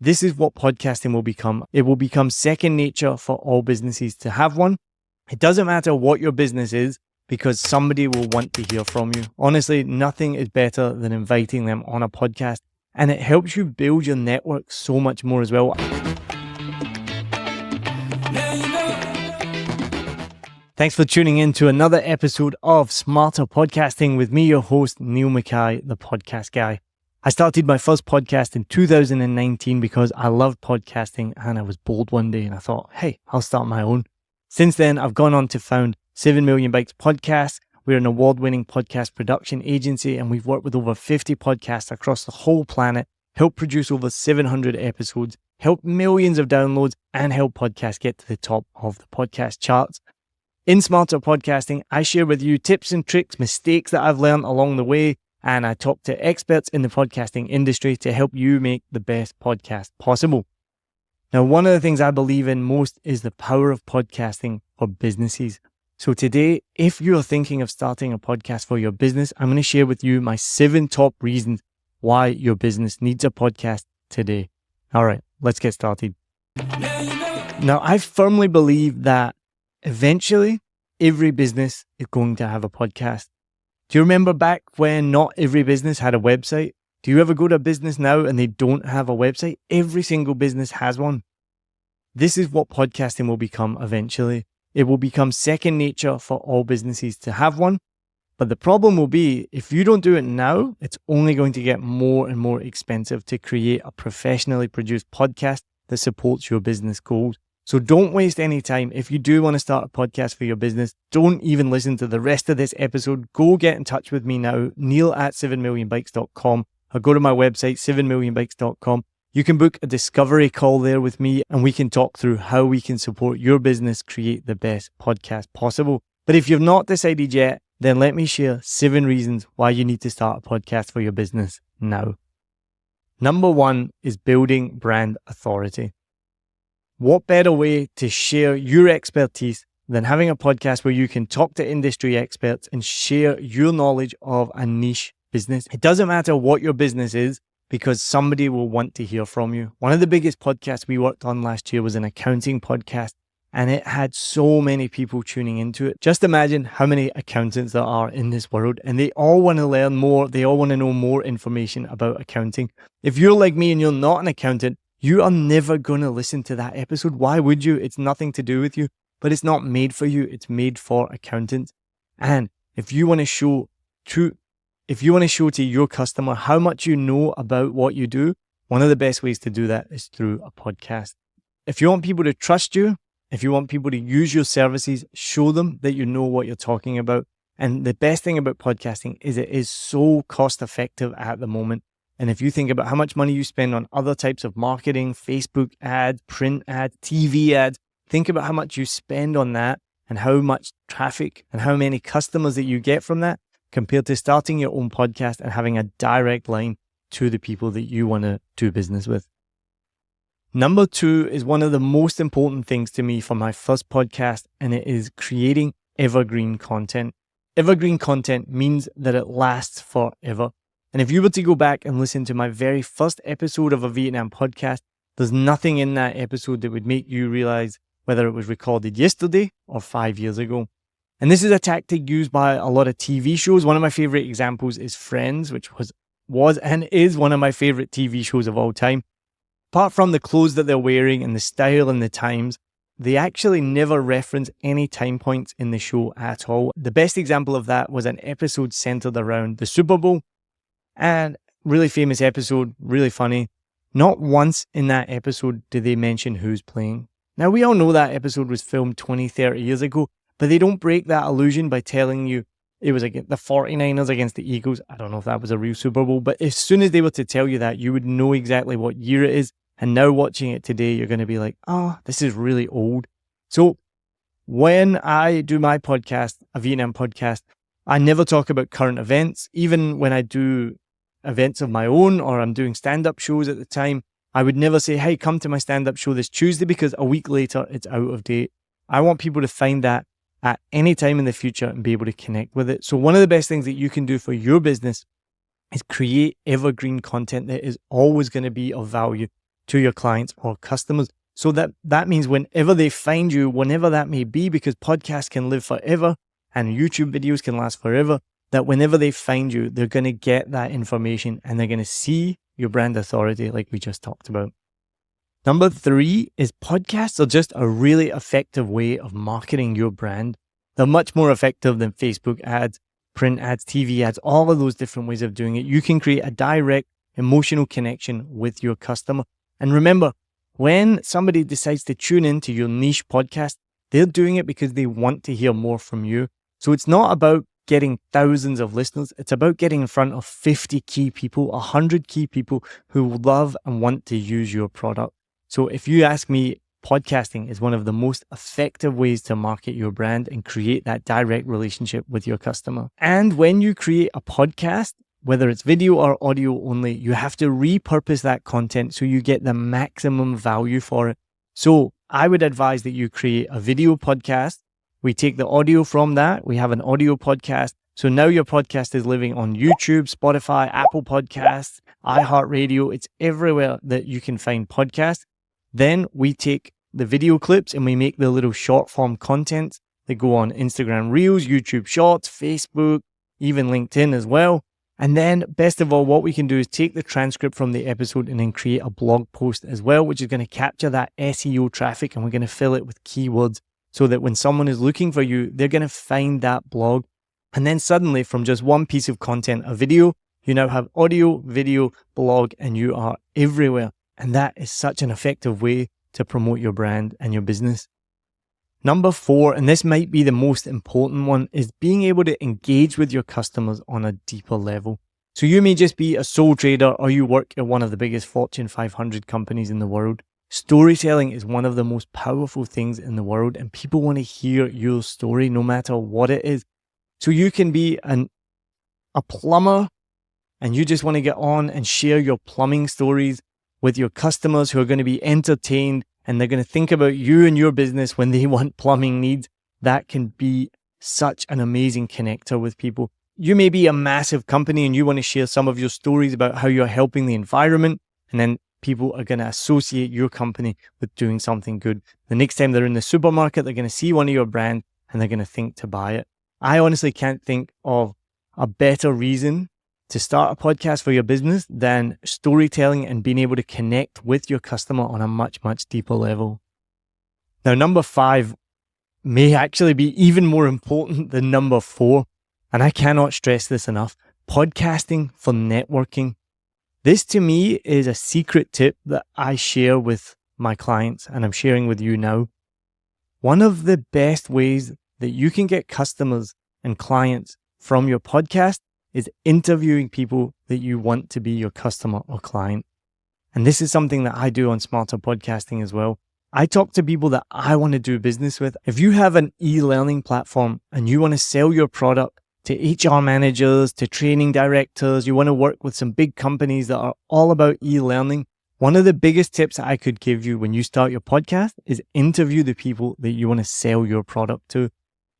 This is what podcasting will become. It will become second nature for all businesses to have one. It doesn't matter what your business is because somebody will want to hear from you. Honestly, nothing is better than inviting them on a podcast, and it helps you build your network so much more as well. Thanks for tuning in to another episode of Smarter Podcasting with me, your host, Niall Mackay, the podcast guy. I started my first podcast in 2019 because I loved podcasting and I was bored one day and I thought, hey, I'll start my own. Since then, I've gone on to found 7 Million Bikes Podcasts. We're an award-winning podcast production agency and we've worked with over 50 podcasts across the whole planet, helped produce over 700 episodes, helped millions of downloads, and helped podcasts get to the top of the podcast charts. In Smarter Podcasting, I share with you tips and tricks, mistakes that I've learned along the way, and I talk to experts in the podcasting industry to help you make the best podcast possible. Now, one of the things I believe in most is the power of podcasting for businesses. So today, if you're thinking of starting a podcast for your business, I'm going to share with you my 7 top reasons why your business needs a podcast today. All right, let's get started. Now, I firmly believe that eventually every business is going to have a podcast. Do you remember back when not every business had a website? Do you ever go to a business now and they don't have a website? Every single business has one. This is what podcasting will become eventually. It will become second nature for all businesses to have one. But the problem will be, if you don't do it now, it's only going to get more and more expensive to create a professionally produced podcast that supports your business goals. So don't waste any time. If you do want to start a podcast for your business, don't even listen to the rest of this episode. Go get in touch with me now, neil@7millionbikes.com, or go to my website, 7millionbikes.com. You can book a discovery call there with me and we can talk through how we can support your business create the best podcast possible. But if you've not decided yet, then let me share 7 reasons why you need to start a podcast for your business now. Number 1 is building brand authority. What better way to share your expertise than having a podcast where you can talk to industry experts and share your knowledge of a niche business? It doesn't matter what your business is because somebody will want to hear from you. One of the biggest podcasts we worked on last year was an accounting podcast and it had so many people tuning into it. Just imagine how many accountants there are in this world and they all want to learn more. They all want to know more information about accounting. If you're like me and you're not an accountant, you are never going to listen to that episode. Why would you? It's nothing to do with you, but it's not made for you. It's made for accountants. And if you want to show to your customer how much you know about what you do, one of the best ways to do that is through a podcast. If you want people to trust you, if you want people to use your services, show them that you know what you're talking about. And the best thing about podcasting is it is so cost effective at the moment. And if you think about how much money you spend on other types of marketing, Facebook ads, print ads, TV ads, think about how much you spend on that and how much traffic and how many customers that you get from that compared to starting your own podcast and having a direct line to the people that you want to do business with. Number 2 is one of the most important things to me for my first podcast, and it is creating evergreen content. Evergreen content means that it lasts forever. And if you were to go back and listen to my very first episode of a Vietnam podcast, there's nothing in that episode that would make you realize whether it was recorded yesterday or 5 years ago. And this is a tactic used by a lot of TV shows. One of my favorite examples is Friends, which was and is one of my favorite TV shows of all time. Apart from the clothes that they're wearing and the style and the times, they actually never reference any time points in the show at all. The best example of that was an episode centered around the Super Bowl. And really famous episode, really funny. Not once in that episode did they mention who's playing. Now, we all know that episode was filmed 20, 30 years ago, but they don't break that illusion by telling you it was against the 49ers against the Eagles. I don't know if that was a real Super Bowl, but as soon as they were to tell you that, you would know exactly what year it is. And now watching it today, you're going to be like, oh, this is really old. So when I do my podcast, a Vietnam podcast, I never talk about current events. Even when I do events of my own or I'm doing stand-up shows at the time, I would never say, hey, come to my stand-up show this Tuesday because a week later it's out of date. I want people to find that at any time in the future and be able to connect with it. So one of the best things that you can do for your business is create evergreen content that is always going to be of value to your clients or customers. So that means whenever they find you, whenever that may be, because podcasts can live forever and YouTube videos can last forever, that whenever they find you, they're going to get that information and they're going to see your brand authority like we just talked about. Number 3 is podcasts are just a really effective way of marketing your brand. They're much more effective than Facebook ads, print ads, TV ads, all of those different ways of doing it. You can create a direct emotional connection with your customer. And remember, when somebody decides to tune into your niche podcast, they're doing it because they want to hear more from you. So it's not about getting thousands of listeners. It's about getting in front of 50 key people, 100 key people who love and want to use your product. So if you ask me, podcasting is one of the most effective ways to market your brand and create that direct relationship with your customer. And when you create a podcast, whether it's video or audio only, you have to repurpose that content so you get the maximum value for it. So I would advise that you create a video podcast. We take the audio from that. We have an audio podcast. So now your podcast is living on YouTube, Spotify, Apple Podcasts, iHeartRadio. It's everywhere that you can find podcasts. Then we take the video clips and we make the little short form content that go on Instagram Reels, YouTube Shorts, Facebook, even LinkedIn as well. And then best of all, what we can do is take the transcript from the episode and then create a blog post as well, which is going to capture that SEO traffic, and we're going to fill it with keywords so that when someone is looking for you, they're going to find that blog. And then suddenly from just one piece of content, a video, you now have audio, video, blog, and you are everywhere. And that is such an effective way to promote your brand and your business. Number 4, and this might be the most important one, is being able to engage with your customers on a deeper level. So you may just be a sole trader or you work at one of the biggest Fortune 500 companies in the world. Storytelling is one of the most powerful things in the world, and people want to hear your story no matter what it is. So you can be a plumber and you just want to get on and share your plumbing stories with your customers who are going to be entertained and they're going to think about you and your business when they want plumbing needs. That can be such an amazing connector with people. You may be a massive company and you want to share some of your stories about how you're helping the environment, and then people are going to associate your company with doing something good. The next time they're in the supermarket, they're going to see one of your brands and they're going to think to buy it. I honestly can't think of a better reason to start a podcast for your business than storytelling and being able to connect with your customer on a much, much deeper level. Now, number 5 may actually be even more important than number 4. And I cannot stress this enough. Podcasting for networking. This to me is a secret tip that I share with my clients and I'm sharing with you now. One of the best ways that you can get customers and clients from your podcast is interviewing people that you want to be your customer or client. And this is something that I do on Smarter Podcasting as well. I talk to people that I want to do business with. If you have an e-learning platform and you want to sell your product to HR managers, to training directors, you want to work with some big companies that are all about e-learning, one of the biggest tips I could give you when you start your podcast is interview the people that you want to sell your product to.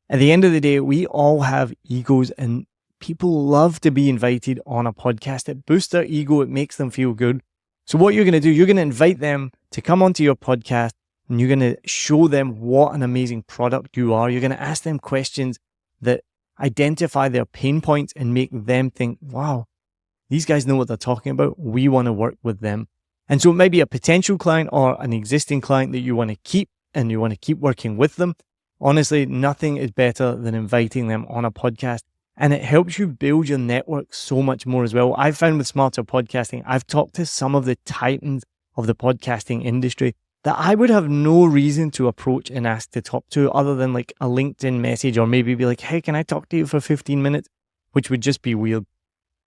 At the end of the day, we all have egos and people love to be invited on a podcast. It boosts their ego. It makes them feel good. So what you're going to do, you're going to invite them to come onto your podcast and you're going to show them what an amazing product you are. You're going to ask them questions that identify their pain points and make them think, wow, these guys know what they're talking about. We want to work with them. And so it might be a potential client or an existing client that you want to keep and you want to keep working with them. Honestly, nothing is better than inviting them on a podcast. And it helps you build your network so much more as well. I've found with Smarter Podcasting, I've talked to some of the titans of the podcasting industry that I would have no reason to approach and ask to talk to other than like a LinkedIn message or maybe be like, hey, can I talk to you for 15 minutes? Which would just be weird.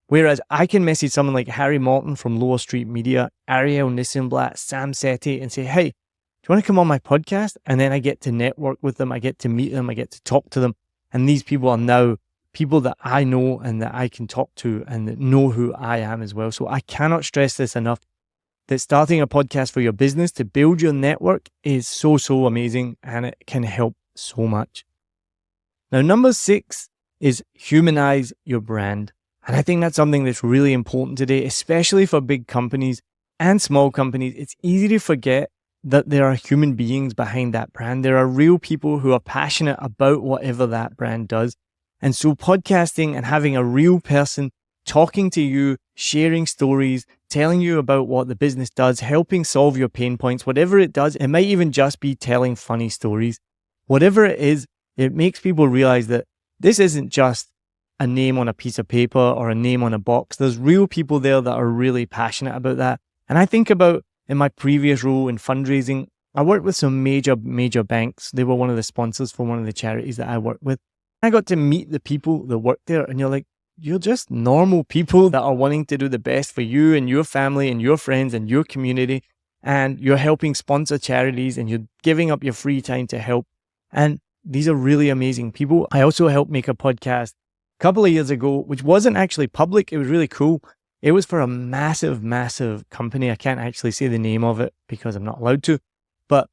Whereas I can message someone like Harry Morton from Lower Street Media, Ariel Nissenblatt, Sam Setti and say, hey, do you want to come on my podcast? And then I get to network with them. I get to meet them. I get to talk to them. And these people are now people that I know and that I can talk to and that know who I am as well. So I cannot stress this enough, that starting a podcast for your business to build your network is so, so amazing and it can help so much. Now, number 6 is humanize your brand. And I think that's something that's really important today, especially for big companies. and small companies, it's easy to forget that there are human beings behind that brand. There are real people who are passionate about whatever that brand does. And so podcasting and having a real person talking to you, sharing stories, telling you about what the business does, helping solve your pain points, whatever it does, it might even just be telling funny stories. Whatever it is, it makes people realize that this isn't just a name on a piece of paper or a name on a box. There's real people there that are really passionate about that. And I think about in my previous role in fundraising, I worked with some major banks. They were one of the sponsors for one of the charities that I worked with. I got to meet the people that work there, and you're like, you're just normal people that are wanting to do the best for you and your family and your friends and your community. And you're helping sponsor charities and you're giving up your free time to help. And these are really amazing people. I also helped make a podcast a couple of years ago, which wasn't actually public. It was really cool. It was for a massive company. I can't actually say the name of it because I'm not allowed to, but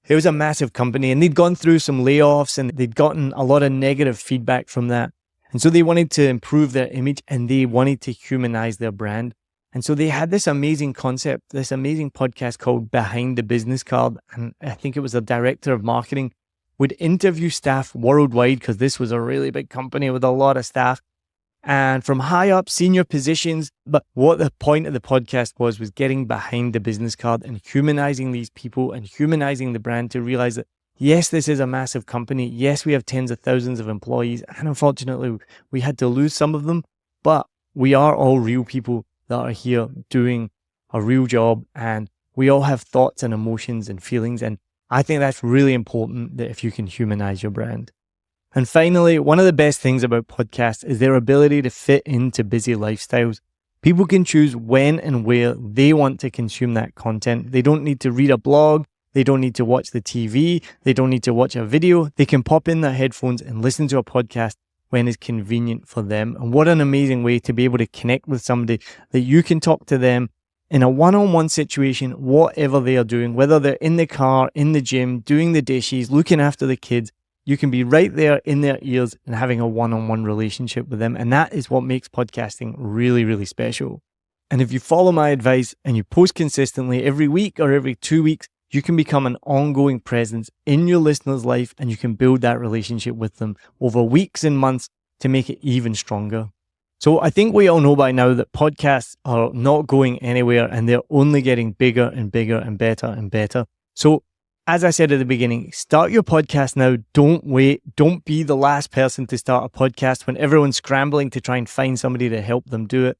it was a massive company and they'd gone through some layoffs and they'd gotten a lot of negative feedback from that. And so they wanted to improve their image and they wanted to humanize their brand. And so they had this amazing concept, this amazing podcast called Behind the Business Card. And I think it was the director of marketing would interview staff worldwide because this was a really big company with a lot of staff and from high up senior positions. But what the point of the podcast was getting behind the business card and humanizing these people and humanizing the brand to realize that, yes, this is a massive company. Yes, we have tens of thousands of employees. And unfortunately, we had to lose some of them. But we are all real people that are here doing a real job. And we all have thoughts and emotions and feelings. And I think that's really important, that if you can humanize your brand. And finally, one of the best things about podcasts is their ability to fit into busy lifestyles. People can choose when and where they want to consume that content. They don't need to read a blog. They don't need to watch the TV. They don't need to watch a video. They can pop in their headphones and listen to a podcast when it's convenient for them. And what an amazing way to be able to connect with somebody that you can talk to them in a one-on-one situation, whatever they are doing, whether they're in the car, in the gym, doing the dishes, looking after the kids. You can be right there in their ears and having a one-on-one relationship with them. And that is what makes podcasting really, really special. And if you follow my advice and you post consistently every week or every 2 weeks, you can become an ongoing presence in your listener's life and you can build that relationship with them over weeks and months to make it even stronger. So I think we all know by now that podcasts are not going anywhere and they're only getting bigger and bigger and better and better. So as I said at the beginning, start your podcast now. Don't wait. Don't be the last person to start a podcast when everyone's scrambling to try and find somebody to help them do it.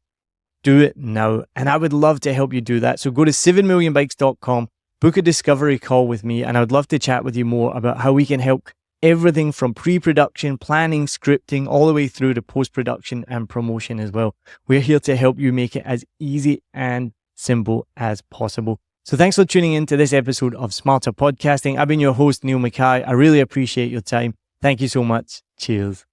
Do it now. And I would love to help you do that. So go to 7millionbikes.com, book a discovery call with me, and I would love to chat with you more about how we can help everything from pre-production, planning, scripting, all the way through to post-production and promotion as well. We're here to help you make it as easy and simple as possible. So thanks for tuning in to this episode of Smarter Podcasting. I've been your host, Niall Mackay. I really appreciate your time. Thank you so much. Cheers.